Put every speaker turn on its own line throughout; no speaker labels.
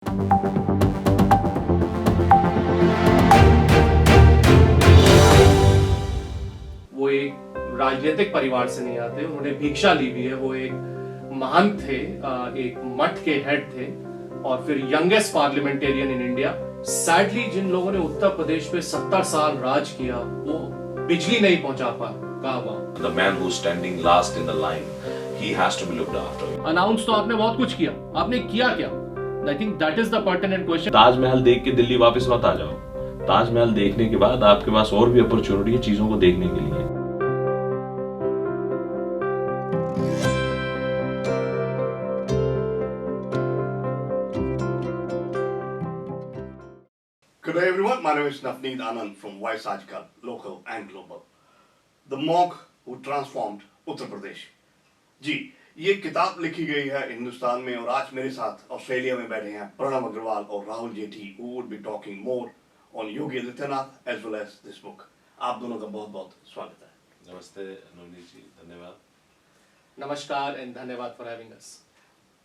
वो एक राजनीतिक परिवार से नहीं आते, उन्होंने भिक्षा ली हुई है। वो एक महंत थे, एक मठ के हेड थे और फिर youngest parliamentarian in India. Sadly जिन लोगों ने उत्तर प्रदेश पे 70 साल राज किया, वो बिजली नहीं पहुंचा पाए।
The man who's standing last in the line, he has to be looked after.
Announce तो आपने बहुत कुछ किया, आपने किया क्या? I think that is the pertinent question.
Taj Mahal देख के दिल्ली वापस मत आ जाओ। ताजमहल देखने के बाद आपके पास और भी अपॉर्चुनिटी है चीजों को देखने के लिए।
Good day everyone, my name is Navneet Anand from Voice Ajkal, local and global. The monk who transformed Uttar Pradesh. जी, ये किताब लिखी गई है हिंदुस्तान में और आज मेरे साथ ऑस्ट्रेलिया में बैठे हैं प्रणव अग्रवाल और राहुल जेठी, who would be talking more on Yogi Adityanath as well as this book. आप दोनों का बहुत-बहुत स्वागत है।
नमस्ते नवनीत जी, धन्यवाद।
नमस्कार एंड धन्यवाद फॉर हैविंग अस।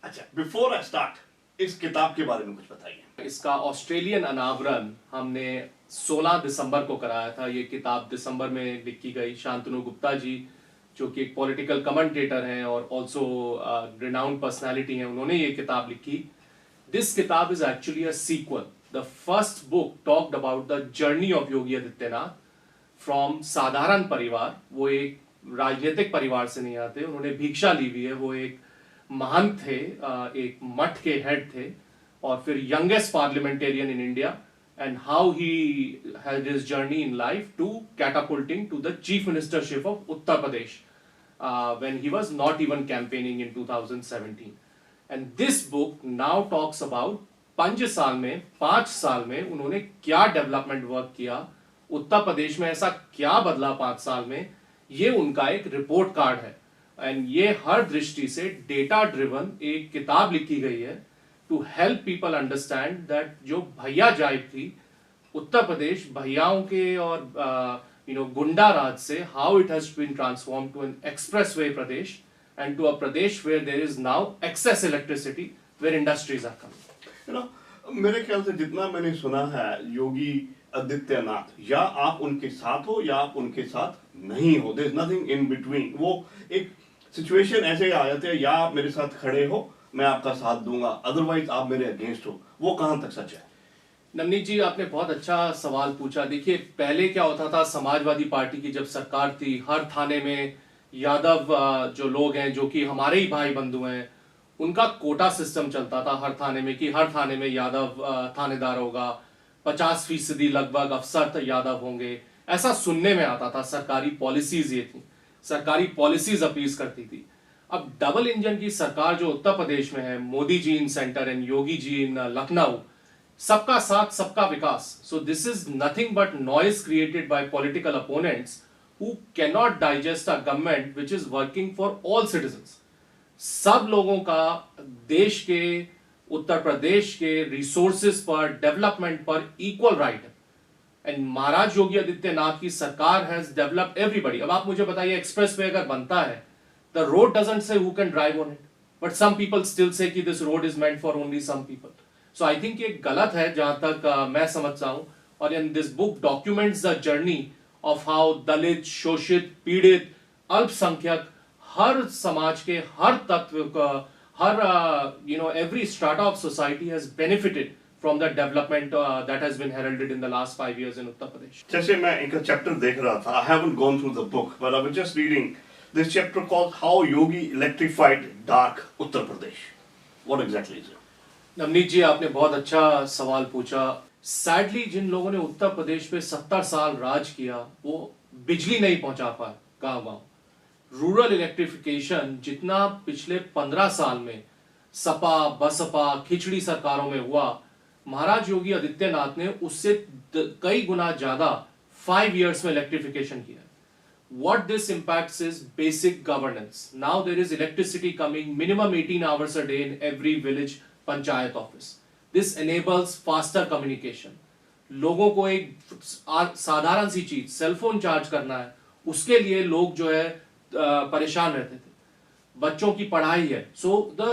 अच्छा, बिफोर आई स्टार्ट, इस किताब के बारे में कुछ बताइए।
इसका ऑस्ट्रेलियन अनावरण हमने 16 दिसंबर को कराया था। ये किताब दिसंबर में लिखी गई। शांतनु गुप्ता जी, जो कि एक पॉलिटिकल कमेंटेटर हैं और ऑल्सो रिनाउंड पर्सनालिटी हैं, उन्होंने ये किताब लिखी। दिस किताब is actually a sequel. The first book talked about the journey of Yogi Adityanath from साधारण परिवार। वो एक राजनीतिक परिवार से नहीं आते, उन्होंने भिक्षा ली हुई है। वो एक महंत थे, एक मठ के हेड थे और फिर youngest parliamentarian in India, and how he had his journey in life to catapulting to the chief ministership of Uttar Pradesh when he was not even campaigning in 2017. And this book now talks about 5 साल में उन्होंने क्या development work किया, उत्तर प्रदेश में ऐसा क्या बदला 5 साल में, ये उनका एक रिपोर्ट कार्ड है। एंड ये हर दृष्टि से डेटा ड्रिवन एक किताब लिखी गई है to help people understand that जो भैया जाइब थी उत्तर प्रदेश भैयाओं के और गुंडा राज से, how it has been transformed to an expressway Pradesh and to a Pradesh where there is now excess electricity, where industries are coming.
You know, मेरे ख्याल से जितना मैंने सुना है योगी आदित्यनाथ, या आप उनके साथ हो या आप उनके साथ नहीं हो, there is nothing in between. वो एक सिचुएशन ऐसे आ जाते हैं, या आप मेरे साथ खड़े हो मैं आपका साथ दूंगा, अदरवाइज आप मेरे अगेंस्ट हो। वो कहां तक सच है?
नवनीत जी, आपने बहुत अच्छा सवाल पूछा। देखिए, पहले क्या होता था, समाजवादी पार्टी की जब सरकार थी, हर थाने में यादव जो लोग हैं, जो कि हमारे ही भाई बंधु हैं, उनका कोटा सिस्टम चलता था हर थाने में, कि हर थाने में यादव थानेदार होगा, 50% लगभग अफसर यादव होंगे। ऐसा सुनने में आता था। सरकारी पॉलिसीज ये थी, सरकारी पॉलिसीज अपील करती थी। अब डबल इंजन की सरकार जो उत्तर प्रदेश में है, Modi ji in centre and Yogi ji in Lucknow, सबका साथ सबका विकास। So this is nothing but noise created by political opponents who can not digest a government which is working for all citizens. सब लोगों का देश के, उत्तर प्रदेश के रिसोर्सेज पर, डेवलपमेंट पर इक्वल राइट है। एंड महाराज योगी आदित्यनाथ की सरकार हैज डेवलप्ड एवरीबडी। अब आप मुझे बताइए, एक्सप्रेस वे अगर बनता है, the road doesn't say who can drive on it, but some people still say कि this road is meant for only some people. So I think ये गलत है जहां तक मैं समझता हूं। और in this book documents the journey of how दलित, शोषित, पीड़ित, अल्पसंख्यक, हर समाज के हर तत्व का, हर every strata of society has benefited from the development that has been heralded in the last 5 years in Uttar Pradesh.
जैसे मैं इनका चैप्टर देख रहा था, I haven't gone through the book, but I was just reading this chapter called How Yogi Electrified Dark Uttar Pradesh. What exactly is it?
Navneet जी, आपने बहुत अच्छा सवाल पूछा। सैडली जिन लोगों ने उत्तर प्रदेश पे 70 साल राज किया, वो बिजली नहीं पहुंचा पाए गांव-गांव। रूरल इलेक्ट्रिफिकेशन जितना पिछले 15 साल में सपा, बसपा, खिचड़ी सरकारों में हुआ, महाराज योगी आदित्यनाथ ने उससे कई गुना ज्यादा 5 years में इलेक्ट्रिफिकेशन किया। What this impacts is basic governance. Now there is electricity coming minimum 18 hours a day in every village panchayat office. This enables faster communication. लोगों को एक साधारण सी चीज, सेलफोन चार्ज करना है, उसके लिए लोग जो है परेशान रहते थे। बच्चों की पढ़ाई है, so the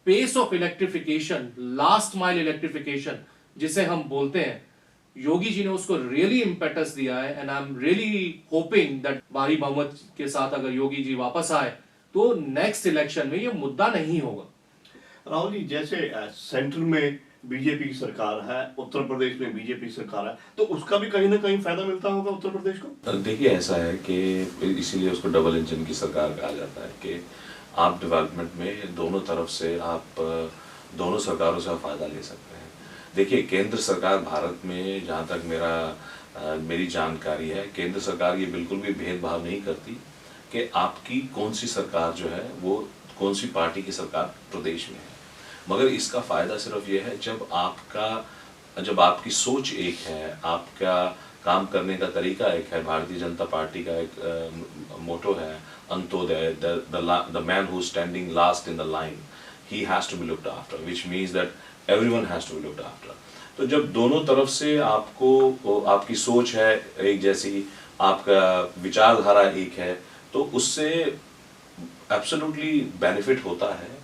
pace of electrification, last mile electrification जिसे हम बोलते हैं, योगी जी ने उसको रियली इम्पेटस दिया है। And I am really hoping that भारी बहुमत के साथ अगर योगी जी वापस आए तो नेक्स्ट इलेक्शन में ये मुद्दा नहीं होगा।
राहुल जी, जैसे सेंटर में बीजेपी की सरकार है, उत्तर प्रदेश में बीजेपी सरकार है, तो उसका भी कहीं ना कहीं फायदा मिलता होगा उत्तर प्रदेश को।
देखिए ऐसा है कि इसीलिए उसको डबल इंजन की सरकार कहा जाता है कि आप डेवलपमेंट में दोनों तरफ से आप दोनों सरकारों से आप फायदा ले सकते हैं। देखिए केंद्र सरकार भारत में, जहाँ तक मेरी जानकारी है, केंद्र सरकार ये बिल्कुल भी भेदभाव नहीं करती कि आपकी कौन सी सरकार जो है वो कौन सी पार्टी की सरकार प्रदेश में है। मगर इसका फायदा सिर्फ ये है जब आपकी सोच एक है, आपका काम करने का तरीका एक है। भारतीय जनता पार्टी का एक मोटो है Antyodaya, the man who standing last in the line, he has to be looked after, which means that everyone has to be looked after. तो जब दोनों तरफ से आपकी सोच है एक जैसी, आपका विचारधारा एक है, तो उससे एब्सोल्युटली बेनिफिट होता है।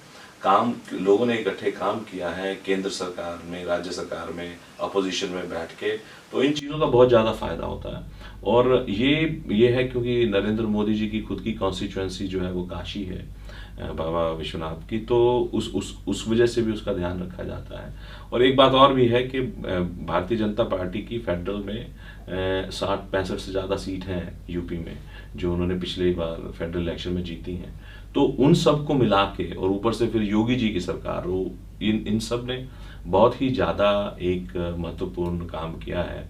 लोगों ने इकट्ठे काम किया है केंद्र सरकार में, राज्य सरकार में, अपोजिशन में बैठ के, तो इन चीज़ों का बहुत ज़्यादा फायदा होता है। और ये है क्योंकि नरेंद्र मोदी जी की खुद की कॉन्स्टिट्यूएंसी जो है वो काशी है, बाबा विश्वनाथ की, तो उस वजह से भी उसका ध्यान रखा जाता है। और एक बात और भी है कि भारतीय जनता पार्टी की फेडरल में 60-65 से ज़्यादा सीट हैं यूपी में, जो उन्होंने पिछली बार फेडरल इलेक्शन में जीती हैं। तो उन सब को मिला के, और ऊपर से फिर योगी जी की सरकार, वो इन सब ने बहुत ही ज़्यादा एक महत्वपूर्ण काम किया है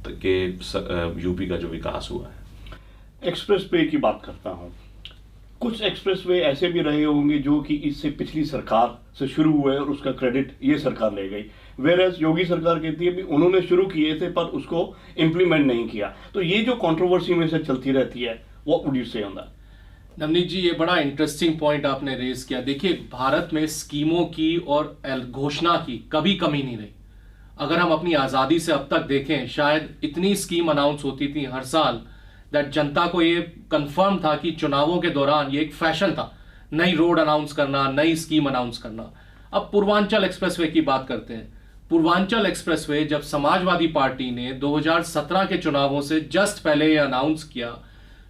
कि यूपी का जो विकास हुआ है।
एक्सप्रेस वे की बात करता हूँ, कुछ एक्सप्रेस वे ऐसे भी रहे होंगे जो कि इससे पिछली सरकार से शुरू हुए और उसका क्रेडिट ये सरकार ले गई, वेरएस योगी सरकार कहती है भी उन्होंने शुरू किए थे पर उसको इम्प्लीमेंट नहीं किया। तो ये जो कंट्रोवर्सी में से चलती रहती है, व्हाट वुड यू से ऑन दैट?
नवनीत जी, ये बड़ा इंटरेस्टिंग पॉइंट आपने रेज किया। देखिए भारत में स्कीमों की और घोषणा की कभी कमी नहीं रही। अगर हम अपनी आज़ादी से अब तक देखें, शायद इतनी स्कीम अनाउंस होती थी हर साल दैट जनता को ये कंफर्म था कि चुनावों के दौरान ये एक फैशन था, नई रोड अनाउंस करना, नई स्कीम अनाउंस करना। अब पूर्वांचल एक्सप्रेसवे की बात करते हैं। पूर्वांचल एक्सप्रेसवे जब समाजवादी पार्टी ने 2017 के चुनावों से जस्ट पहले ये अनाउंस किया,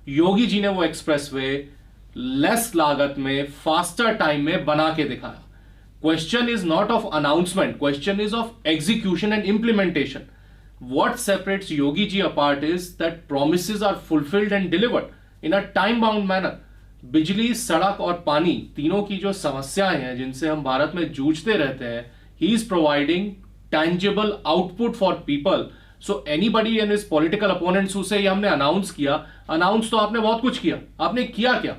योगी जी ने वो एक्सप्रेसवे लेस लागत में, फास्टर टाइम में बना के दिखाया। Question is not of announcement, question is of execution and implementation. What separates Yogi ji apart is that promises are fulfilled and delivered in a time-bound manner. बिजली, सड़क और पानी तीनों की जो समस्याएं हैं जिनसे हम भारत में जूझते रहते हैं, he is providing tangible output for people. So anybody and his political opponents who say ये हमने अनाउंस किया, अनाउंस तो आपने बहुत कुछ किया, आपने किया क्या?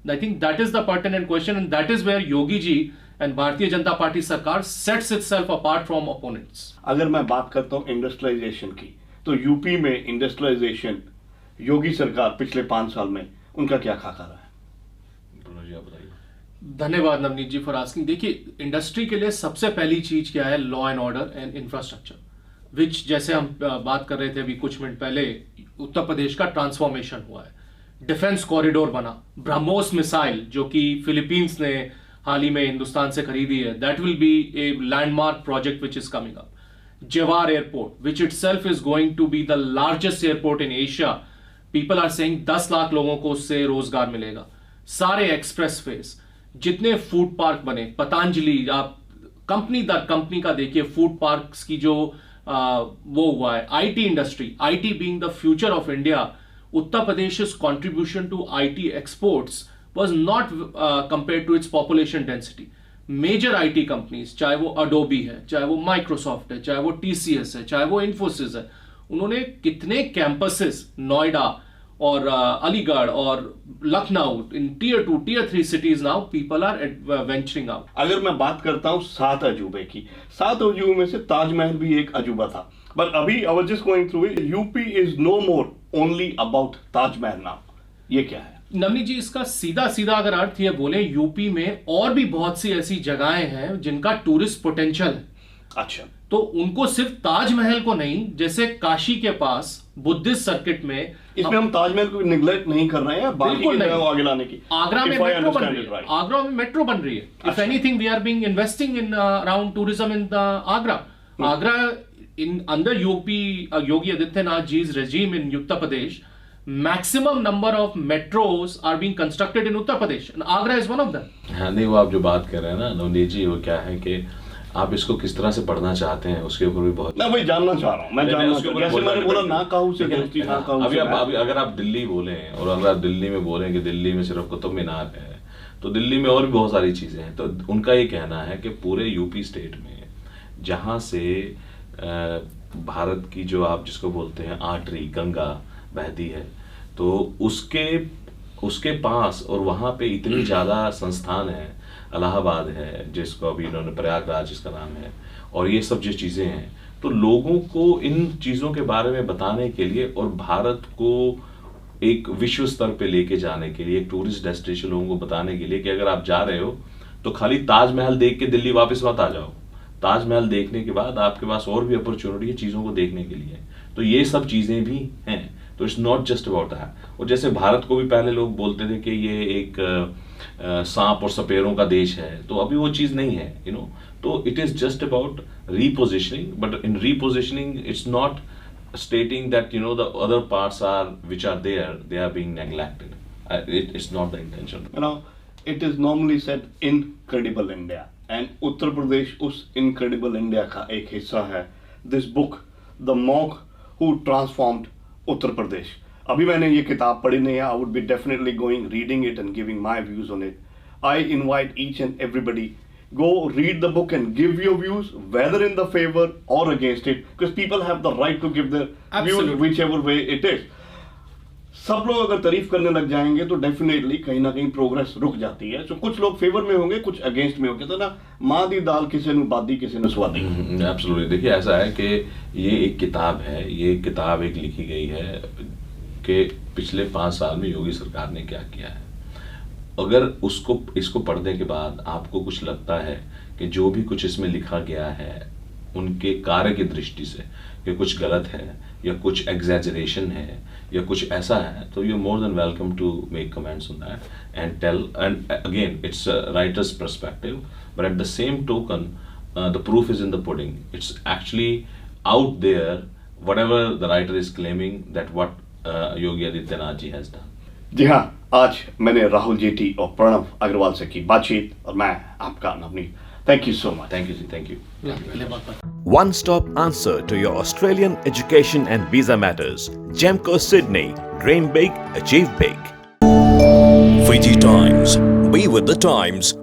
I think that is the pertinent question and that is where Yogi ji and Bharatiya Janata party सरकार sets itself apart from opponents.
अगर मैं बात करता हूँ इंडस्ट्रियलाइजेशन की, तो यूपी में इंडस्ट्रियलाइजेशन योगी सरकार पिछले 5 साल में उनका क्या खाका रहा है?
धन्यवाद नवनीत जी फॉर आस्किंग। देखिए इंडस्ट्री के लिए सबसे पहली चीज क्या है? Law and order and infrastructure, which जैसे हम बात कर रहे थे अभी कुछ मिनट पहले, उत्तर प्रदेश का ट्रांसफॉर्मेशन हुआ है। डिफेंस कॉरिडोर बना, ब्रह्मोस मिसाइल जो कि फिलीपींस ने हाल ही में हिंदुस्तान से खरीदी है, that will be a landmark project which is coming up. Jewar airport which itself is going to be the largest airport in Asia, people are saying 10 lakh लोगों को उससे रोजगार मिलेगा। सारे एक्सप्रेसवेज, जितने फूड पार्क बने, पतंजलि, आप कंपनी दर कंपनी का देखिए फूड पार्क्स की जो वो हुआ है। IT industry, IT being the future of India, Uttar Pradesh's contribution to IT exports was not compared to its population density. Major IT companies, चाहे वो Adobe है, चाहे वो Microsoft है, चाहे वो TCS है, चाहे वो Infosys है, उन्होंने कितने कैंपसेस नोएडा और अलीगढ़ और लखनऊ, इन Tier 2, Tier 3 cities now people are venturing out.
अगर मैं बात करता हूँ 7 अजूबे की, 7 अजूबे में से ताजमहल भी एक अजूबा था, बट अभी I was just going through it, UP is no more only about Taj Mahal now. ये क्या है?
नवनीत जी, इसका सीधा सीधा अगर अर्थ ये बोले, यूपी में और भी बहुत सी ऐसी जगहें हैं जिनका टूरिस्ट पोटेंशियल है।
अच्छा,
तो उनको सिर्फ ताजमहल को नहीं, जैसे काशी के पास बुद्धिस्ट सर्किट में
इसमें हम ताजमहल को निगलेक्ट नहीं कर रहे हैं, बाकी
बिल्कुल
की जगह
नहीं।
को आगे लाने की।
आगरा में
If I
मेट्रो बन
understand
रही
it
है,
right.
आगरा में मेट्रो बन रही है। इफ
अच्छा।
Anything we are being investing in around tourism in Agra. Agra in under Yogi Adityanath ji's regime in Uttar Pradesh, maximum number of metros are being constructed in Uttar Pradesh and Agra is one of them.
हाँ नहीं, वो आप जो बात कर रहे हैं ना नवनीत जी, वो क्या है कि आप इसको किस तरह से पढ़ना चाहते हैं उसके ऊपर भी बहुत
मैं वही जानना चाह रहा हूँ। मैं जानना
उसके
चाह
ऊपर
जैसे
बोलना
मैंने बोला
डिपेंड
ना कहूँ से
लेकिन
दोस्ती, ना कहूँ
अभी
से
आप
मैं।
अभी अगर आप दिल्ली बोलें और अगर आप दिल्ली में बोलें कि दिल्ली में सिर्फ कुतुब मीनार है, तो दिल्ली में और भी बहुत सारी चीज़ें हैं। तो उनका ये कहना है कि पूरे यूपी स्टेट में जहाँ से भारत की जो आप जिसको बोलते हैं आर्टरी गंगा बहती है, तो उसके पास और वहाँ पे इतनी ज़्यादा संस्थान है, इलाहाबाद है जिसको अभी इन्होंने प्रयागराज जिसका नाम है, और ये सब जो चीज़ें हैं, तो लोगों को इन चीज़ों के बारे में बताने के लिए और भारत को एक विश्व स्तर पे लेके जाने के लिए, एक टूरिस्ट डेस्टिनेशन लोगों को बताने के लिए कि अगर आप जा रहे हो तो खाली ताजमहल देख के दिल्ली वापस मत आ जाओ। ताजमहल देखने के बाद आपके पास और भी अपॉर्चुनिटी है चीज़ों को देखने के लिए। तो ये सब चीज़ें भी हैं। तो it's not just about that. और जैसे भारत को भी पहले लोग बोलते थे कि ये एक सांप और सपेरों का देश है, तो अभी वो चीज़ नहीं है, यू नो। तो it is just about repositioning, but in repositioning it's not stating that the other parts which are there, they are being neglected. It's not the intention.
It is normally said incredible India, and Uttar Pradesh उस incredible India का एक हिस्सा है। This book, The Monk Who Transformed Uttar Pradesh. अभी मैंने ये किताब पढ़ी नहीं है। I would be definitely reading it and giving my views on it. I invite each and everybody, go read the book and give your views, whether in the favor or against it, because people have the right to give their
Absolutely.
views whichever way it is. सब लोग अगर तारीफ करने लग जाएंगे तो definitely कहीं ना कहीं प्रोग्रेस रुक जाती है। तो कुछ लोग फेवर में होंगे, कुछ अगेंस्ट में होंगे। तो ना माँ दी दाल किसी ने बादी किसी ने स्वादी।
एब्सोल्युटली। देखिए ऐसा है कि ये एक किताब है, ये किताब एक लिखी गई है कि पिछले 5 साल में योगी सरकार ने क्या किया है। अगर इसको पढ़ने के बाद आपको कुछ लगता है कि जो भी कुछ इसमें लिखा गया है उनके कार्य की दृष्टि से कि कुछ गलत है या कुछ एग्जैजरेशन है या कुछ ऐसा है, तो you more than welcome to make comments on that and tell. And again it's writer's perspective, but at the same token the proof is in the pudding. It's actually out there whatever the writer is claiming that what Yogi Adityanath ji has done.
जी हाँ, आज मैंने राहुल जेठी और प्रणव अग्रवाल से की बातचीत और मैं आपका Navneet. Thank you so much.
Thank you जी, thank you.
One-stop answer to your Australian education and visa matters. Gemco Sydney. Dream big, achieve big. Fiji Times. Be with the times.